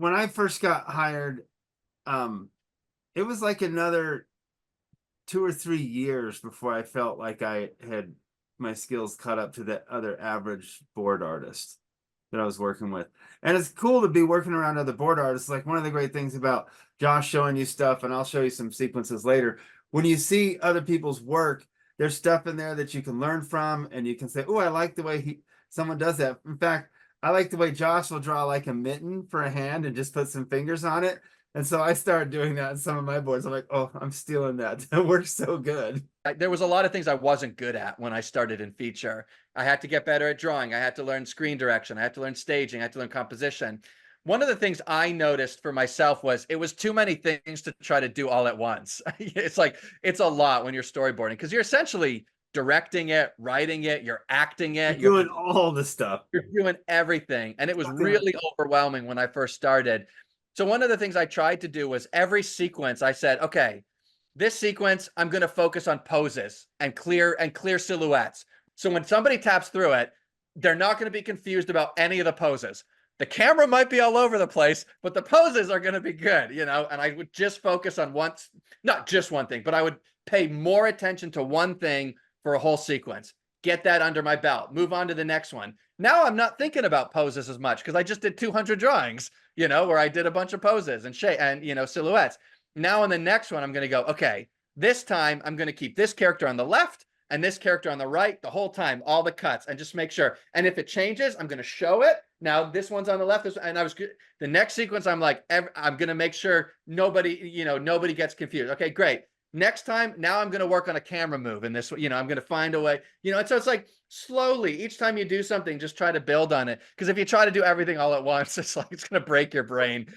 when I first got hired, it was like another 2 or 3 years before I felt like I had my skills caught up to the other average board artist that I was working with. And it's cool to be working around other board artists. Like, one of the great things about Josh showing you stuff, and I'll show you some sequences later, when you see other people's work, there's stuff in there that you can learn from, and you can say, oh, I like the way someone does that. In fact, I like the way Josh will draw like a mitten for a hand and just put some fingers on it. And so I started doing that in some of my boards. I'm like, oh, I'm stealing that. That works so good. There was a lot of things I wasn't good at when I started in feature. I had to get better at drawing. I had to learn screen direction. I had to learn staging. I had to learn composition. One of the things I noticed for myself was it was too many things to try to do all at once. It's like, it's a lot when you're storyboarding because you're essentially directing it, writing it, you're acting it. You're doing all the stuff. You're doing everything. And it was really overwhelming when I first started. So one of the things I tried to do was every sequence I said, okay, this sequence, I'm going to focus on poses and clear silhouettes. So when somebody taps through it, they're not going to be confused about any of the poses. The camera might be all over the place, but the poses are going to be good, you know, and I would just focus on not just one thing, but I would pay more attention to one thing for a whole sequence. Get that under my belt, move on to the next one. Now I'm not thinking about poses as much because I just did 200 drawings, you know, where I did a bunch of poses and you know, silhouettes. Now on the next one, I'm going to go, okay, this time I'm going to keep this character on the left and this character on the right the whole time, all the cuts, and just make sure. And if it changes, I'm going to show it. Now this one's on the left, and the next sequence, I'm like, I'm going to make sure nobody gets confused. Okay, great. Next time, now I'm going to work on a camera move in this, you know, I'm going to find a way, you know, and so it's like slowly, each time you do something, just try to build on it. Because if you try to do everything all at once, it's like, it's going to break your brain.